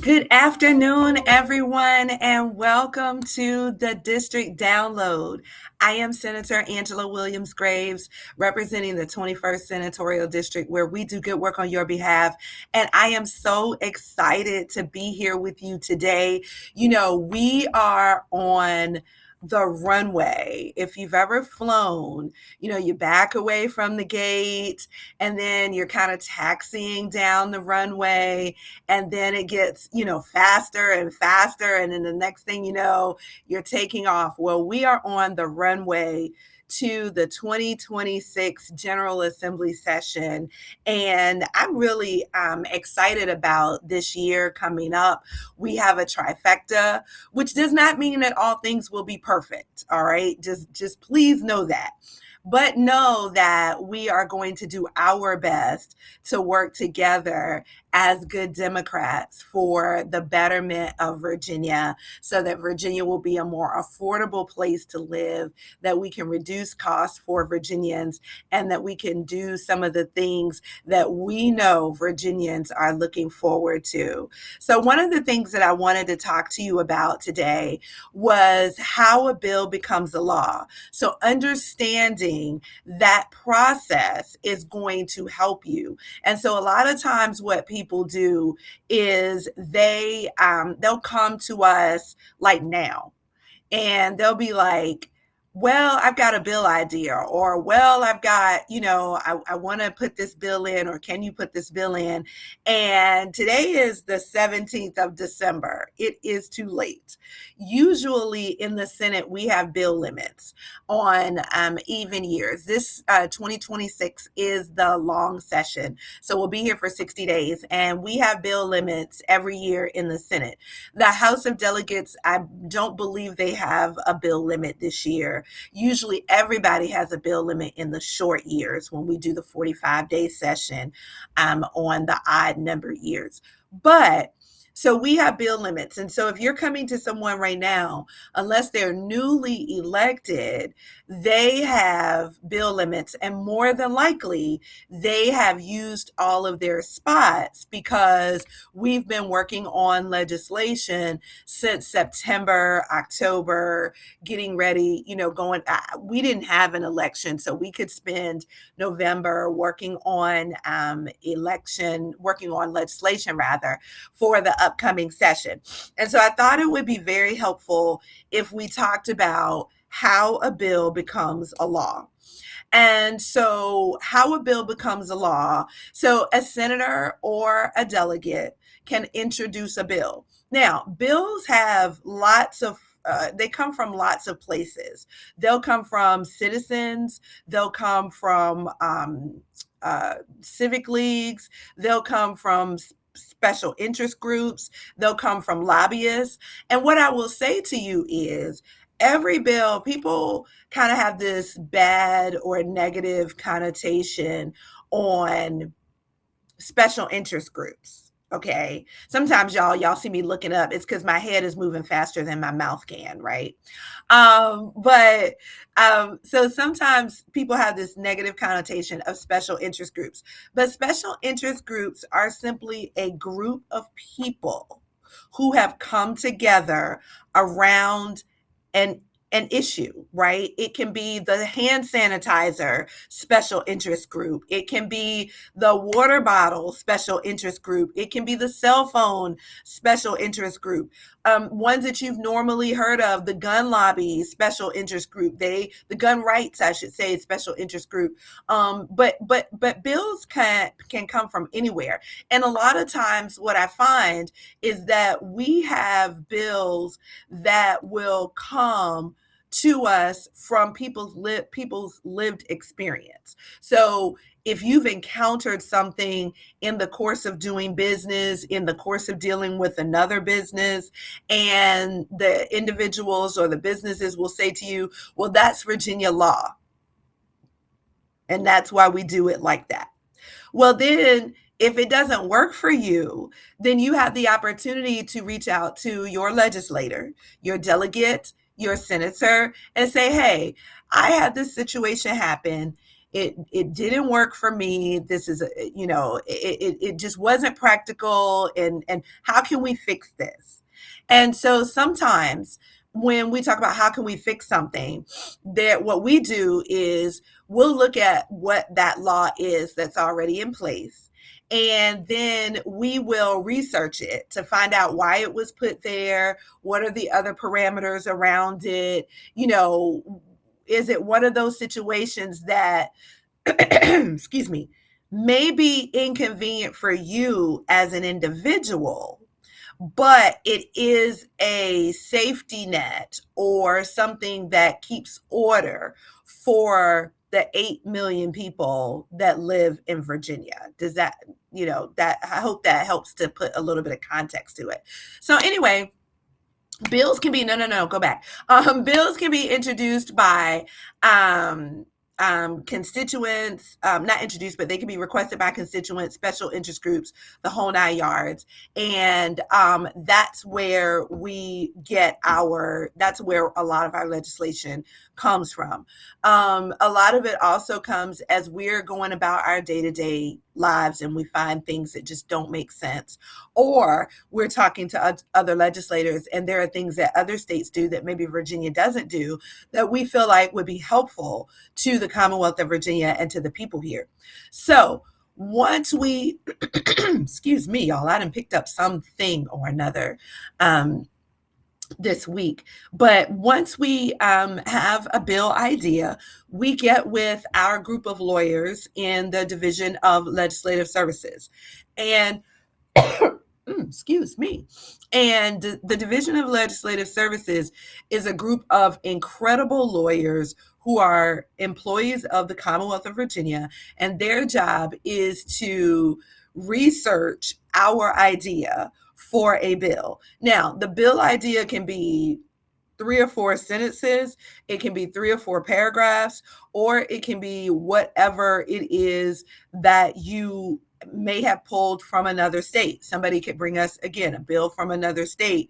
Good afternoon, everyone, and welcome to the District Download. I am Senator Angela Williams Graves, representing the 21st Senatorial District, where we do good work on your behalf. And I am so excited to be here with you today. We are on the runway. If you've ever flown, you back away from the gate and then you're kind of taxiing down the runway, and then it gets faster and faster, and then the next thing you know, you're taking off. Well, we are on the runway to the 2026 General Assembly session, and I'm really excited about this year coming up. We have a trifecta, which does not mean that all things will be perfect. All right, just please know that. But know that we are going to do our best to work together as good Democrats for the betterment of Virginia, so that Virginia will be a more affordable place to live, that we can reduce costs for Virginians, and that we can do some of the things that we know Virginians are looking forward to. So one of the things that I wanted to talk to you about today was how a bill becomes a law. So understanding that process is going to help you. And so a lot of times what people do is they'll come to us like now, and they'll be like, well, I've got a bill idea, or well, I've got, I want to put this bill in, or can you put this bill in? And today is the 17th of December. It is too late. Usually in the Senate, we have bill limits on even years. This 2026 is the long session. So we'll be here for 60 days, and we have bill limits every year in the Senate. The House of Delegates, I don't believe they have a bill limit this year. Usually everybody has a bill limit in the short years when we do the 45-day session on the odd number years. But so we have bill limits. And so if you're coming to someone right now, unless they're newly elected, they have bill limits. And more than likely, they have used all of their spots, because we've been working on legislation since September, October, getting ready, going. We didn't have an election, so we could spend November working on legislation rather, for the upcoming session. And so I thought it would be very helpful if we talked about how a bill becomes a law. And so, how a bill becomes a law. So, a senator or a delegate can introduce a bill. Now, bills have they come from lots of places. They'll come from citizens, they'll come from civic leagues, they'll come from special interest groups, they'll come from lobbyists. And what I will say to you is, every bill, people kind of have this bad or negative connotation on special interest groups. Okay. Sometimes y'all see me looking up. It's because my head is moving faster than my mouth can, right? But so sometimes people have this negative connotation of special interest groups. But special interest groups are simply a group of people who have come together around an issue, right? It can be the hand sanitizer special interest group. It can be the water bottle special interest group. It can be the cell phone special interest group. Ones that you've normally heard of, the gun lobby special interest group. The gun rights, I should say, special interest group. But bills can come from anywhere. And a lot of times what I find is that we have bills that will come to us from people's lived experience. So if you've encountered something in the course of doing business, in the course of dealing with another business, and the individuals or the businesses will say to you, well, that's Virginia law, and that's why we do it like that. Well, then if it doesn't work for you, then you have the opportunity to reach out to your legislator, your delegate, your senator, and say, hey, I had this situation happen, it didn't work for me. This is it just wasn't practical, and how can we fix this? And so sometimes when we talk about how can we fix something, that what we do is we'll look at what that law is that's already in place, and then we will research it to find out why it was put there. What are the other parameters around it? Is it one of those situations that excuse me, may be inconvenient for you as an individual, but it is a safety net or something that keeps order for the 8 million people that live in Virginia? Does that, that, I hope that helps to put a little bit of context to it. So anyway, bills can be no, go back. Bills can be introduced by constituents, not introduced, but they can be requested by constituents, special interest groups, the whole 9 yards. And that's where that's where a lot of our legislation comes from. A lot of it also comes as we're going about our day-to-day lives and we find things that just don't make sense, or we're talking to other legislators and there are things that other states do that maybe Virginia doesn't do that we feel like would be helpful to the Commonwealth of Virginia and to the people here. So once we excuse me, y'all, I done picked up something or another this week. But once we have a bill idea, we get with our group of lawyers in the Division of Legislative Services. And excuse me. And the Division of Legislative Services is a group of incredible lawyers who are employees of the Commonwealth of Virginia, and their job is to research our idea for a bill. Now, the bill idea can be 3 or 4 sentences, it can be 3 or 4 paragraphs, or it can be whatever it is that you may have pulled from another state. Somebody could bring us, again, a bill from another state,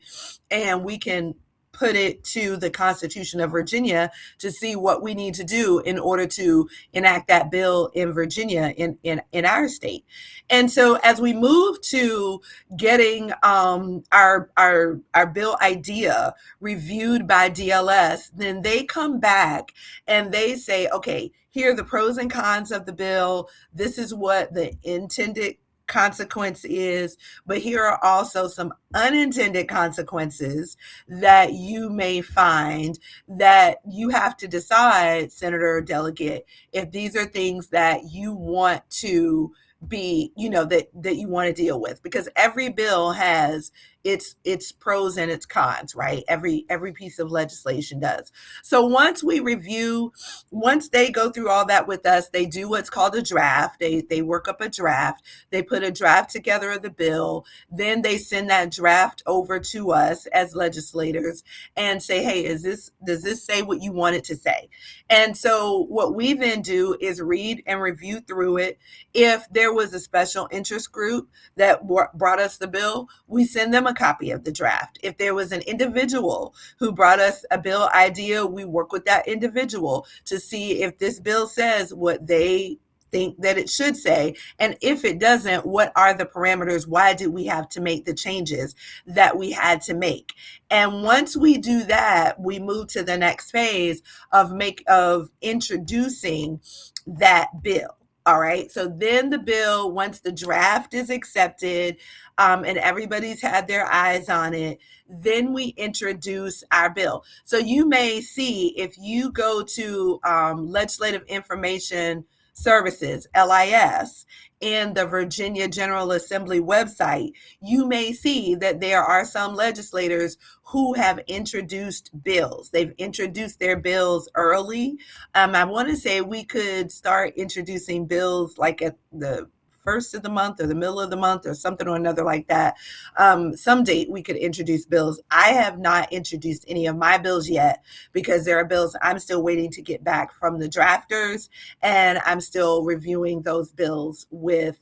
and we can put it to the Constitution of Virginia to see what we need to do in order to enact that bill in Virginia, in our state. And so as we move to getting our bill idea reviewed by DLS, then they come back and they say, okay, here are the pros and cons of the bill. This is what the intended consequence is, but here are also some unintended consequences that you may find that you have to decide, Senator or Delegate, if these are things that you want to be, that you want to deal with, because every bill has its pros and its cons, right? Every piece of legislation does. So once they go through all that with us, they do what's called a draft. They work up a draft. They put a draft together of the bill. Then they send that draft over to us as legislators and say, hey, does this say what you want it to say? And so what we then do is read and review through it. If there was a special interest group that brought us the bill, we send them a copy of the draft. If there was an individual who brought us a bill idea, we work with that individual to see if this bill says what they think that it should say. And if it doesn't, what are the parameters? Why did we have to make the changes that we had to make? And once we do that, we move to the next phase of introducing that bill. All right. So then the bill, once the draft is accepted and everybody's had their eyes on it, then we introduce our bill. So you may see, if you go to Legislative Information Services, LIS, in the Virginia General Assembly website, you may see that there are some legislators who have introduced bills. They've introduced their bills early. I want to say we could start introducing bills like at the first of the month or the middle of the month or something or another like that. Some date we could introduce bills. I have not introduced any of my bills yet because there are bills I'm still waiting to get back from the drafters, and I'm still reviewing those bills with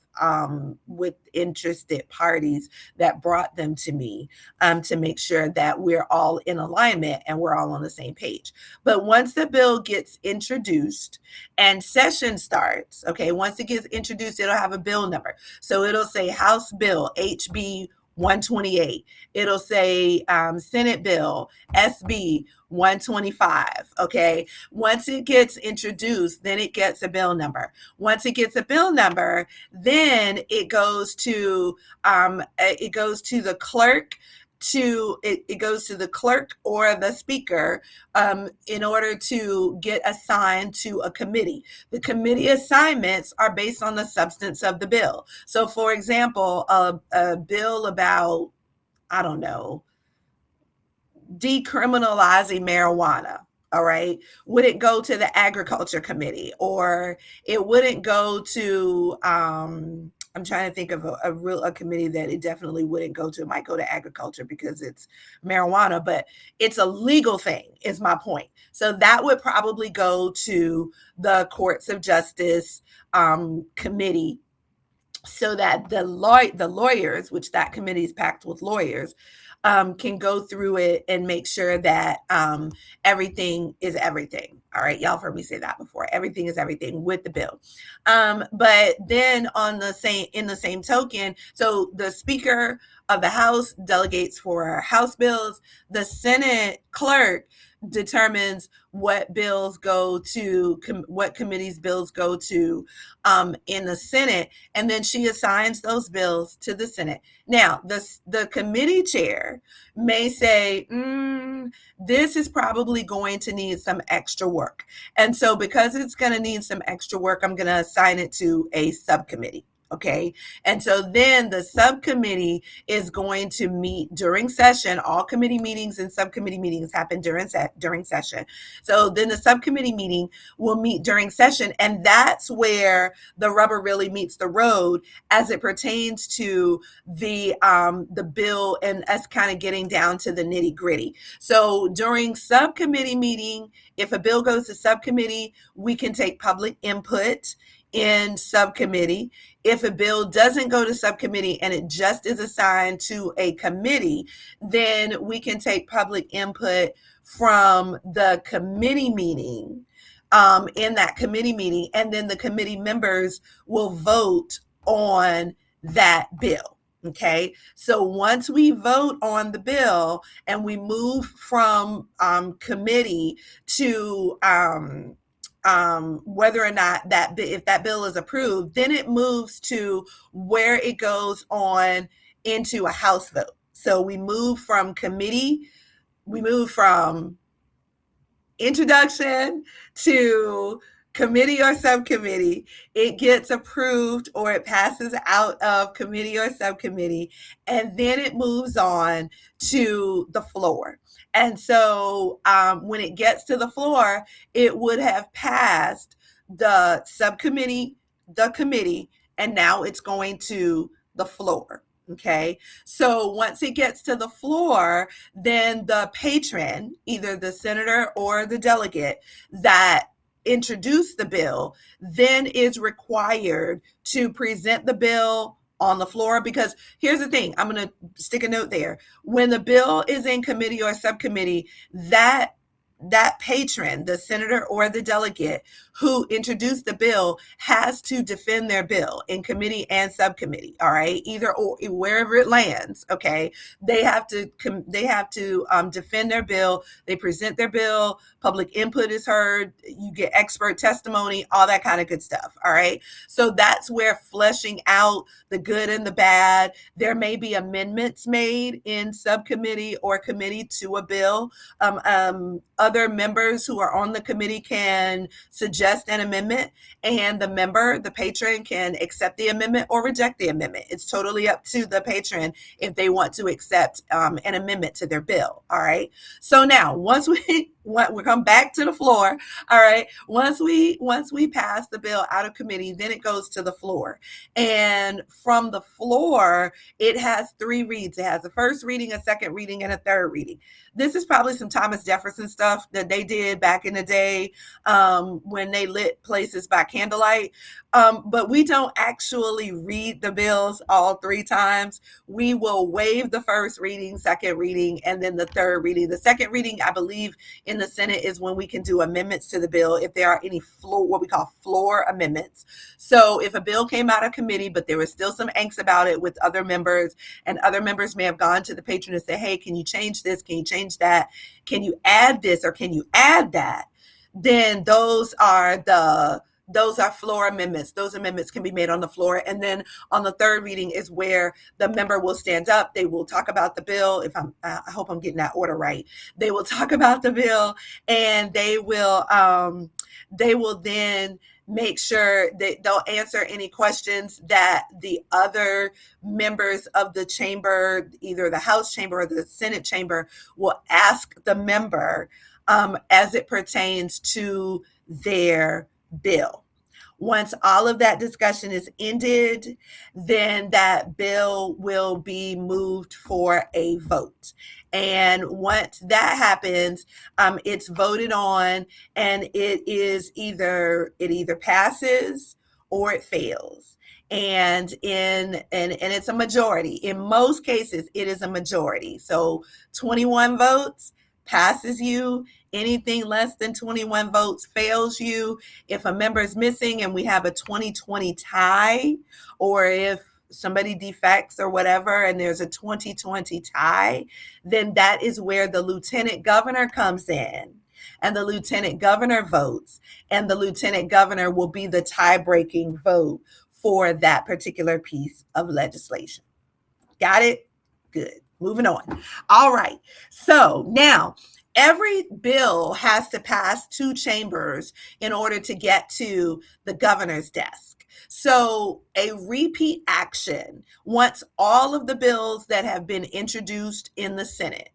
with interested parties that brought them to me, to make sure that we're all in alignment and we're all on the same page. But once the bill gets introduced and session starts, okay, once it gets introduced, it'll have a bill number. So it'll say House Bill HB 128. It'll say Senate Bill SB 125. Okay. Once it gets introduced, then it gets a bill number. Once it gets a bill number, then it goes to the clerk. It goes to the clerk or the speaker, in order to get assigned to a committee. The committee assignments are based on the substance of the bill. So, for example, a bill about, I don't know, decriminalizing marijuana. All right. Would it go to the agriculture committee, or it wouldn't go to, I'm trying to think of a committee that it definitely wouldn't go to. It might go to agriculture because it's marijuana, but it's a legal thing, is my point. So that would probably go to the courts of justice committee, so that the lawyers, which that committee is packed with lawyers, can go through it and make sure that everything is everything. All right, y'all have heard me say that before. Everything is everything with the bill. But then in the same token, so the Speaker of the House delegates for House bills. The Senate clerk determines what bills go to what committees bills go to in the Senate, and then she assigns those bills to the Senate. Now, the committee chair may say, this is probably going to need some extra work. And so because it's going to need some extra work, I'm going to assign it to a subcommittee. Okay. And so then the subcommittee is going to meet during session. All committee meetings and subcommittee meetings happen during session. So then the subcommittee meeting will meet during session. And that's where the rubber really meets the road as it pertains to the bill and us kind of getting down to the nitty gritty. So during subcommittee meeting, if a bill goes to subcommittee, we can take public input in subcommittee. If a bill doesn't go to subcommittee and it just is assigned to a committee, then we can take public input from the committee meeting, in that committee meeting, and then the committee members will vote on that bill. Okay, so once we vote on the bill and we move from committee to whether or not if that bill is approved, then it moves to where it goes on into a House vote. So we move from introduction to committee or subcommittee. It gets approved or it passes out of committee or subcommittee, and then it moves on to the floor. And so when it gets to the floor, it would have passed the subcommittee, the committee, and now it's going to the floor. Okay, so once it gets to the floor, then the patron, either the senator or the delegate that introduced the bill, then is required to present the bill on the floor. Because here's the thing, I'm going to stick a note there. When the bill is in committee or subcommittee, that patron, the senator or the delegate who introduced the bill, has to defend their bill in committee and subcommittee. All right, either or, wherever it lands. Okay, they have to defend their bill. They present their bill. Public input is heard. You get expert testimony, all that kind of good stuff. All right, so that's where fleshing out the good and the bad. There may be amendments made in subcommittee or committee to a bill. Other members who are on the committee can suggest an amendment, and the patron, can accept the amendment or reject the amendment. It's totally up to the patron if they want to accept an amendment to their bill. All right. So now, once we we come back to the floor. All right. Once we pass the bill out of committee, then it goes to the floor. And from the floor, it has three reads. It has a first reading, a second reading, and a third reading. This is probably some Thomas Jefferson stuff that they did back in the day, when they lit places by candlelight. But we don't actually read the bills all three times. We will waive the first reading, second reading, and then the third reading. The second reading, I believe, in the Senate is when we can do amendments to the bill if there are any what we call floor amendments. So if a bill came out of committee, but there was still some angst about it with other members, and other members may have gone to the patron and said, hey, can you change this? Can you change that? Can you add this, or can you add that? Then those are floor amendments. Those amendments can be made on the floor. And then on the third reading is where the member will stand up. They will talk about the bill. I hope I'm getting that order right. They will talk about the bill, and they will then make sure that they'll answer any questions that the other members of the chamber, either the House chamber or the Senate chamber, will ask the member, as it pertains to their bill. Once all of that discussion is ended, then that bill will be moved for a vote. And once that happens, it's voted on, and it either passes or it fails. And it's a majority. In most cases, it is a majority. So 21 votes passes you. Anything less than 21 votes fails you. If a member is missing and we have a 2020 tie, or if somebody defects or whatever and there's a 2020 tie, then that is where the lieutenant governor comes in, and the lieutenant governor votes, and the lieutenant governor will be the tie-breaking vote for that particular piece of legislation. Got it? Good. Moving on. All right. So now, every bill has to pass two chambers in order to get to the governor's desk. So a repeat action, once all of the bills that have been introduced in the Senate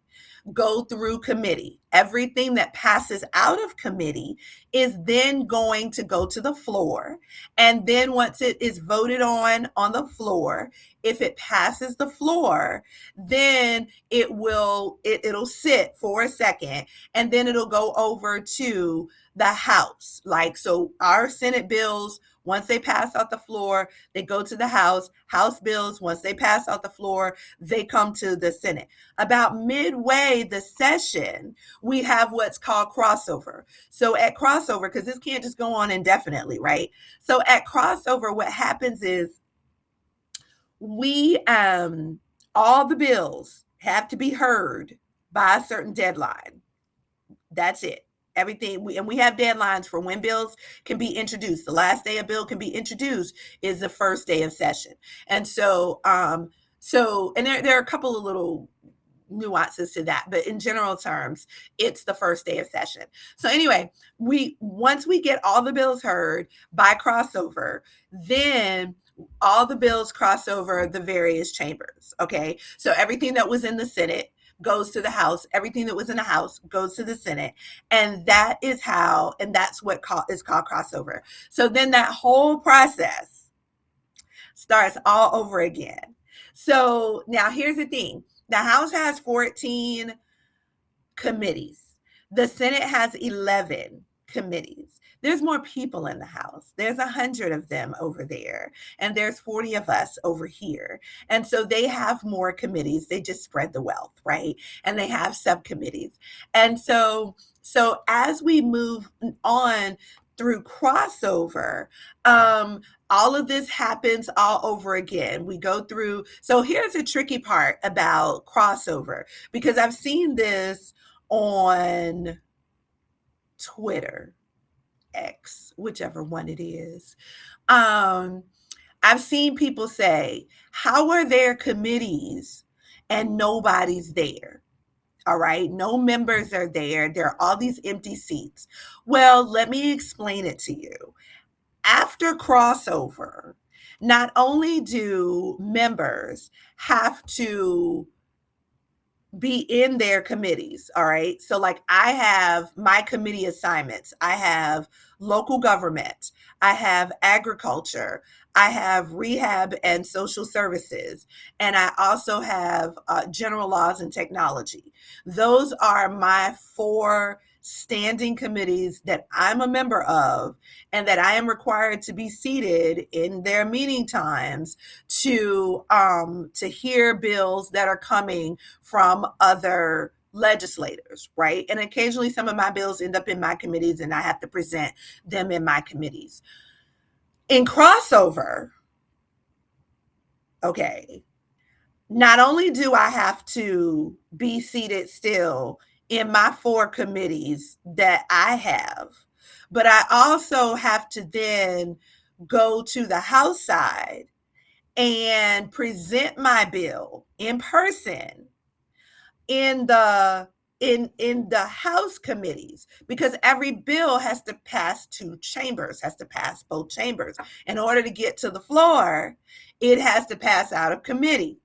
go through committee, everything that passes out of committee is then going to go to the floor. And then once it is voted on the floor, if it passes the floor, then it'll sit for a second, and then it'll go over to the House. Like, so our Senate bills, once they pass out the floor, they go to the House. House bills, once they pass out the floor, they come to the Senate. About midway the session, we have what's called crossover. So at crossover, because this can't just go on indefinitely, right? So at crossover, what happens is we all the bills have to be heard by a certain deadline. That's it. Everything we have deadlines for when bills can be introduced. The last day a bill can be introduced is the first day of session. And so and there are a couple of little nuances to that, but in general terms, it's the first day of session. So anyway, once we get all the bills heard by crossover, then all the bills cross over the various chambers. Okay. So everything that was in the Senate goes to the House. Everything that was in the House goes to the Senate. And that's what is called crossover. So then that whole process starts all over again. So now here's the thing. The House has 14 committees. The Senate has 11 committees. There's more people in the House. There's 100 of them over there, and there's 40 of us over here. And so they have more committees. They just spread the wealth, right? And they have subcommittees. And so as we move on through crossover, all of this happens all over again. We go through. So here's the tricky part about crossover, because I've seen this on Twitter, X, whichever one it is. I've seen people say, how are there committees and nobody's there? All right. No members are there. There are all these empty seats. Well, let me explain it to you. After crossover, not only do members have to be in their committees. All right. So, like, I have my committee assignments. I have local government. I have agriculture. I have rehab and social services. And I also have general laws and technology. Those are my four standing committees that I'm a member of and that I am required to be seated in their meeting times to hear bills that are coming from other legislators, right? And occasionally some of my bills end up in my committees and I have to present them in my committees. In crossover, okay, not only do I have to be seated still in my four committees that I have, but I also have to then go to the House side and present my bill in person in the House committees, because every bill has to pass two chambers, has to pass both chambers. In order to get to the floor, it has to pass out of committee.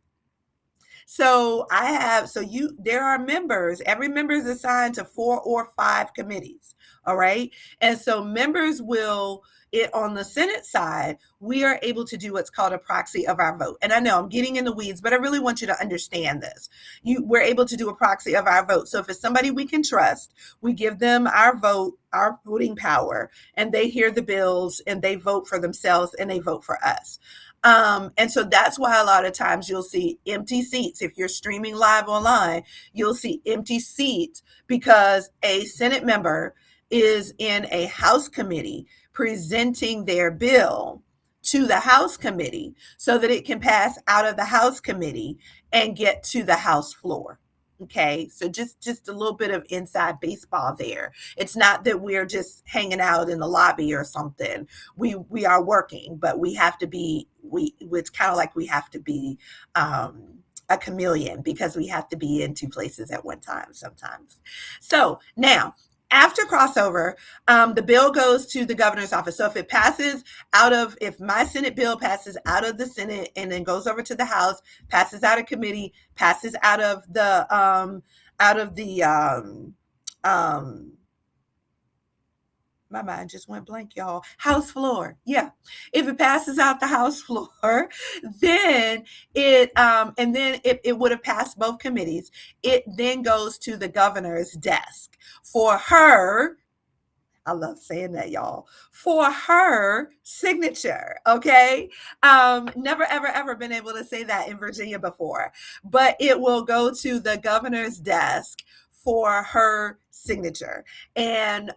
So there are members, every member is assigned to 4 or 5 committees. All right. And so members will, on the Senate side, we are able to do what's called a proxy of our vote. And I know I'm getting in the weeds, but I really want you to understand this. We're able to do a proxy of our vote. So if it's somebody we can trust, we give them our vote, our voting power, and they hear the bills and they vote for themselves and they vote for us. And so that's why a lot of times you'll see empty seats. If you're streaming live online, you'll see empty seats because a Senate member is in a House committee presenting their bill to the House committee so that it can pass out of the House committee and get to the House floor. Okay, so just a little bit of inside baseball there. It's not that we're just hanging out in the lobby or something. We are working, but we have to be. It's kind of like we have to be a chameleon because we have to be in 2 places at one time sometimes. So now, after crossover, the bill goes to the governor's office. So if my Senate bill passes out of the Senate and then goes over to the House, passes out of committee, passes out of the my mind just went blank, y'all. House floor. Yeah. If it passes out the House floor, then it would have passed both committees. It then goes to the governor's desk for her. I love saying that, y'all. For her signature. Okay. Never, ever, ever been able to say that in Virginia before, but it will go to the governor's desk for her signature. And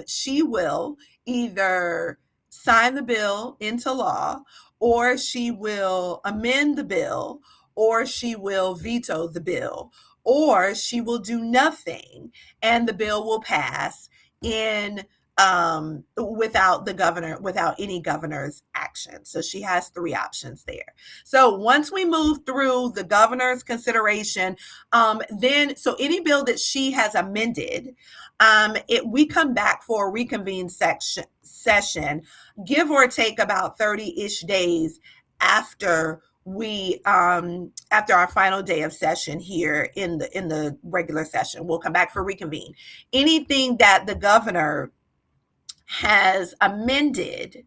she will either sign the bill into law, or she will amend the bill, or she will veto the bill, or she will do nothing and the bill will pass in without any governor's action. So she has 3 options there. So once we move through the governor's consideration, so any bill that she has amended, we come back for a reconvened session, give or take about 30-ish days after after our final day of session here in the regular session. We'll come back for reconvene. Anything that the governor has amended,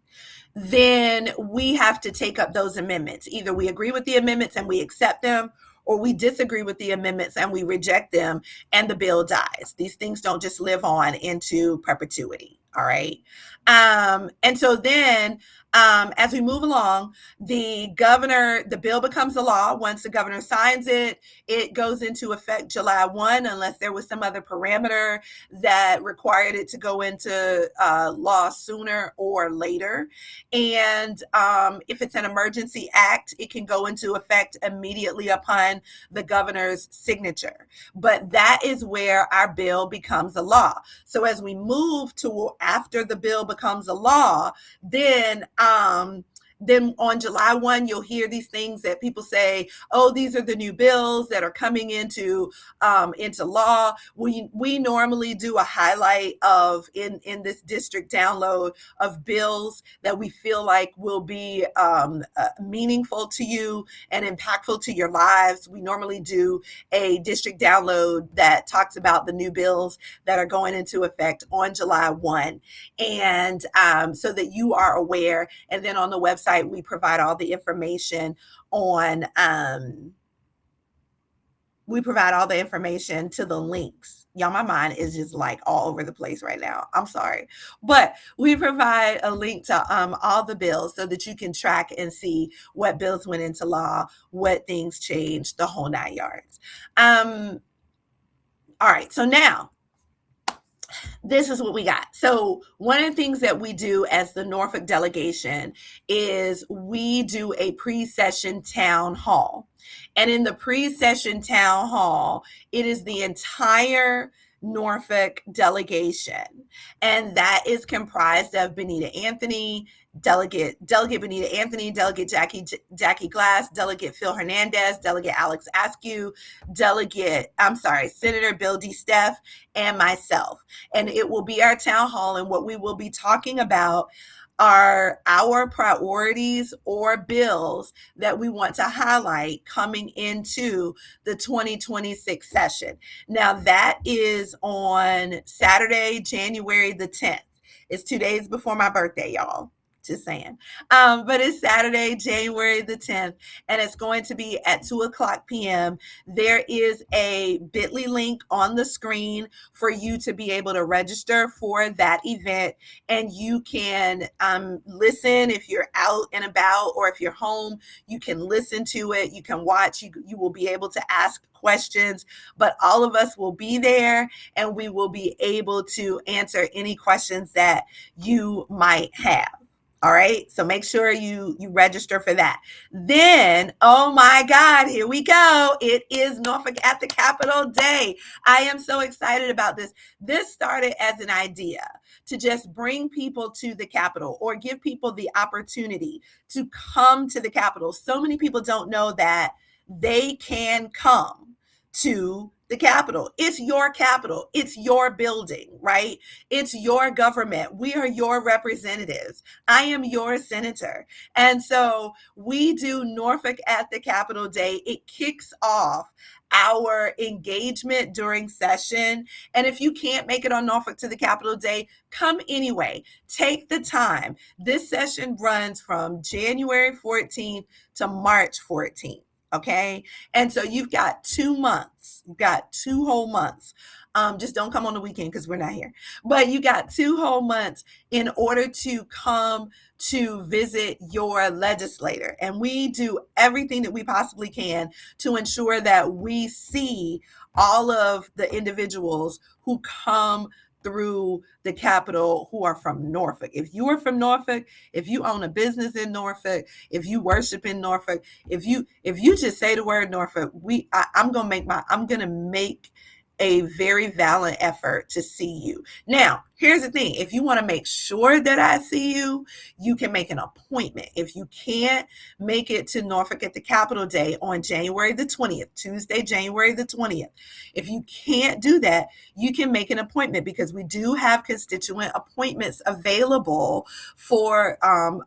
then we have to take up those amendments. Either we agree with the amendments and we accept them, or we disagree with the amendments and we reject them and the bill dies. These things don't just live on into perpetuity. All right. And so then as we move along, the bill becomes a law. Once the governor signs it, it goes into effect July 1, unless there was some other parameter that required it to go into law sooner or later. And if it's an emergency act, it can go into effect immediately upon the governor's signature. But that is where our bill becomes a law. So as we move to after the bill becomes a law, then Then on July 1, you'll hear these things that people say, oh, these are the new bills that are coming into law. We normally do a highlight of in this district download of bills that we feel like will be meaningful to you and impactful to your lives. We normally do a district download that talks about the new bills that are going into effect on July 1. And so that you are aware. And then on the website, we provide all the information on to the links. Y'all, my mind is just like all over the place right now. I'm sorry. But we provide a link to all the bills so that you can track and see what bills went into law, what things changed, the whole 9 yards. All right. So now, this is what we got. So one of the things that we do as the Norfolk delegation is we do a pre-session town hall. And in the pre-session town hall, it is the entire Norfolk delegation. And that is comprised of Benita Anthony, Delegate Benita Anthony, Delegate Jackie Glass, Delegate Phil Hernandez, Delegate Alex Askew, Senator Bill D. Steff, and myself. And it will be our town hall, and what we will be talking about are our priorities or bills that we want to highlight coming into the 2026 session. Now, that is on Saturday, January the 10th. It's 2 days before my birthday, y'all. Just saying. But it's Saturday, January the 10th, and it's going to be at 2:00 p.m. There is a bit.ly link on the screen for you to be able to register for that event, and you can listen if you're out and about, or if you're home, you can listen to it, you can watch, you will be able to ask questions, but all of us will be there, and we will be able to answer any questions that you might have. All right. So make sure you register for that. Then, oh my God, here we go. It is Norfolk at the Capitol Day. I am so excited about this. This started as an idea to just bring people to the Capitol, or give people the opportunity to come to the Capitol. So many people don't know that they can come to the Capitol. It's your Capitol. It's your building, right? It's your government. We are your representatives. I am your senator. And so we do Norfolk at the Capitol Day. It kicks off our engagement during session. And if you can't make it on Norfolk to the Capitol Day, come anyway. Take the time. This session runs from January 14th to March 14th. Okay. And so you've got 2 months. You've got 2 whole months. Just don't come on the weekend because we're not here. But you got 2 whole months in order to come to visit your legislator. And we do everything that we possibly can to ensure that we see all of the individuals who come through the Capitol who are from Norfolk. If you are from Norfolk, if you own a business in Norfolk, if you worship in Norfolk, if you just say the word Norfolk, I'm gonna make a very valiant effort to see you. Now, here's the thing. If you want to make sure that I see you, you can make an appointment. If you can't make it to Norfolk at the Capitol Day on January the 20th, Tuesday, January the 20th, if you can't do that, you can make an appointment, because we do have constituent appointments available for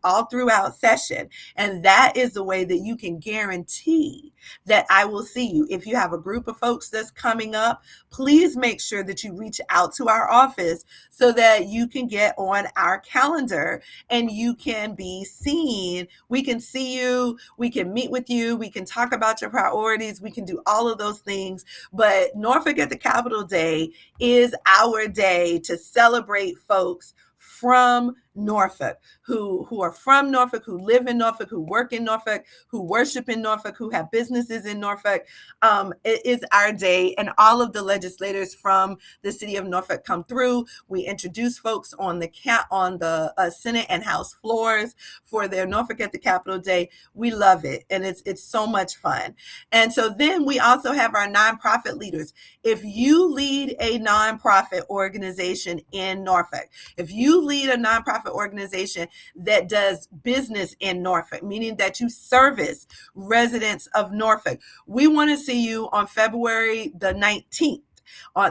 all throughout session. And that is the way that you can guarantee that I will see you. If you have a group of folks that's coming up, please make sure that you reach out to our office so that you can get on our calendar and you can be seen. We can see you, we can meet with you, we can talk about your priorities, we can do all of those things. But Norfolk at the Capitol Day is our day to celebrate folks from Norfolk, who are from Norfolk, who live in Norfolk, who work in Norfolk, who worship in Norfolk, who have businesses in Norfolk. It is our day, and all of the legislators from the city of Norfolk come through. We introduce folks on the Senate and House floors for their Norfolk at the Capitol Day. We love it, and it's so much fun. And so then we also have our nonprofit leaders. If you lead a nonprofit organization in Norfolk, if you lead a nonprofit nonprofit organization that does business in Norfolk, meaning that you service residents of Norfolk. We want to see you on February the 19th.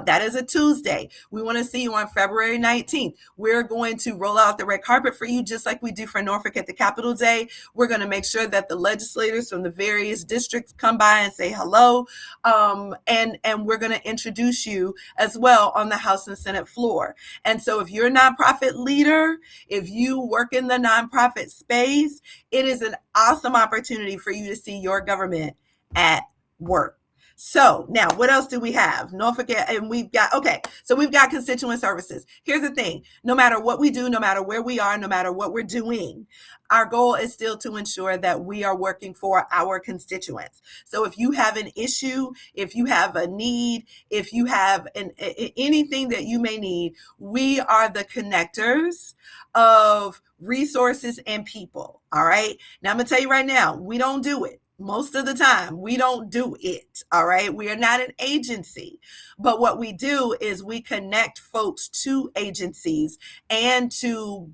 That is a Tuesday. We want to see you on February 19th. We're going to roll out the red carpet for you, just like we do for Norfolk at the Capitol Day. We're going to make sure that the legislators from the various districts come by and say hello. And we're going to introduce you as well on the House and Senate floor. And so if you're a nonprofit leader, if you work in the nonprofit space, it is an awesome opportunity for you to see your government at work. So now what else do we have? Norfolk, and we've got constituent services. Here's the thing. No matter what we do, no matter where we are, no matter what we're doing, our goal is still to ensure that we are working for our constituents. So if you have an issue, if you have a need, if you have anything that you may need, we are the connectors of resources and people. All right. Now I'm going to tell you right now, we don't do it. Most of the time, we don't do it, all right? We are not an agency, but what we do is we connect folks to agencies and to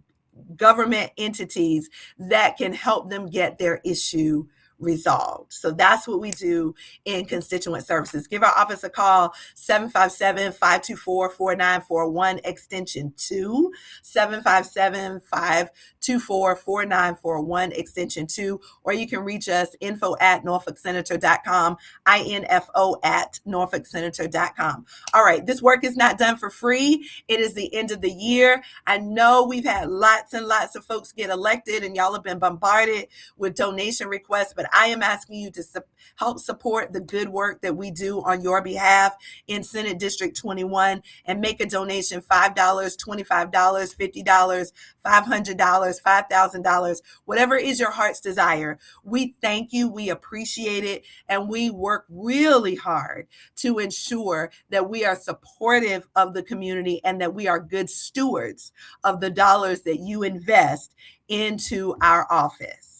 government entities that can help them get their issue resolved. So that's what we do in constituent services. Give our office a call, 757-524-4941, extension 2, 757-524-4941, extension 2, or you can reach us, info@norfolksenator.com, info@norfolksenator.com. All right, this work is not done for free. It is the end of the year. I know we've had lots and lots of folks get elected, and y'all have been bombarded with donation requests, but I am asking you to help support the good work that we do on your behalf in Senate District 21 and make a donation, $5, $25, $50, $500, $5,000, whatever is your heart's desire. We thank you, we appreciate it, and we work really hard to ensure that we are supportive of the community and that we are good stewards of the dollars that you invest into our office.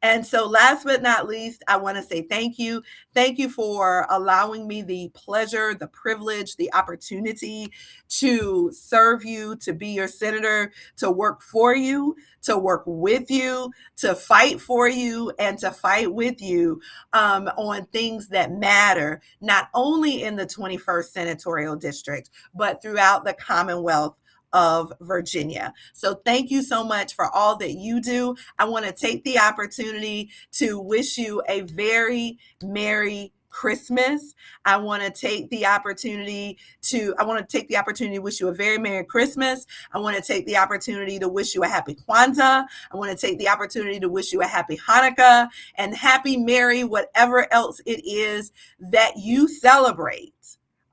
And so last but not least, I want to say thank you. Thank you for allowing me the pleasure, the privilege, the opportunity to serve you, to be your senator, to work for you, to work with you, to fight for you, and to fight with you on things that matter, not only in the 21st Senatorial District, but throughout the Commonwealth of Virginia. So thank you so much for all that you do. I want to take the opportunity to wish you a very Merry Christmas. I want to take the opportunity to wish you a very Merry Christmas. I want to take the opportunity to wish you a happy Kwanzaa. I want to take the opportunity to wish you a happy Hanukkah and happy Merry whatever else it is that you celebrate.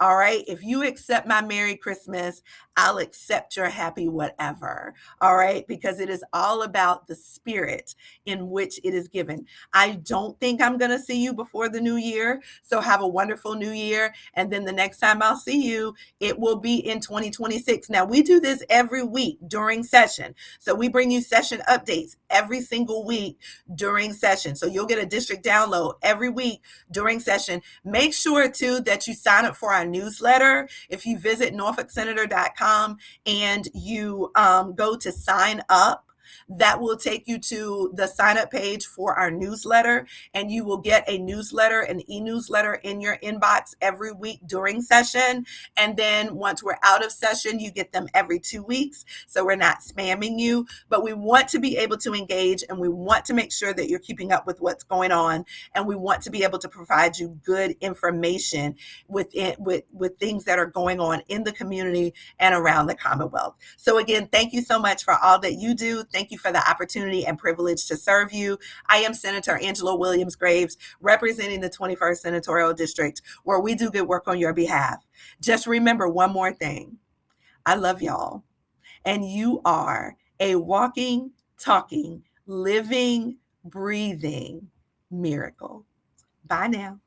All right. If you accept my Merry Christmas, I'll accept your happy whatever. All right. Because it is all about the spirit in which it is given. I don't think I'm going to see you before the new year. So have a wonderful new year. And then the next time I'll see you, it will be in 2026. Now, we do this every week during session. So we bring you session updates every single week during session. So you'll get a district download every week during session. Make sure, too, that you sign up for our newsletter. If you visit norfolksenator.com and you go to sign up, that will take you to the sign up page for our newsletter, and you will get a newsletter, an e-newsletter in your inbox every week during session. And then once we're out of session, you get them every 2 weeks. So we're not spamming you, but we want to be able to engage, and we want to make sure that you're keeping up with what's going on. And we want to be able to provide you good information with things that are going on in the community and around the Commonwealth. So again, thank you so much for all that you do. Thank you for the opportunity and privilege to serve you. I am Senator Angelia Williams Graves, representing the 21st Senatorial District, where we do good work on your behalf. Just remember one more thing. I love y'all, and you are a walking, talking, living, breathing miracle. Bye now.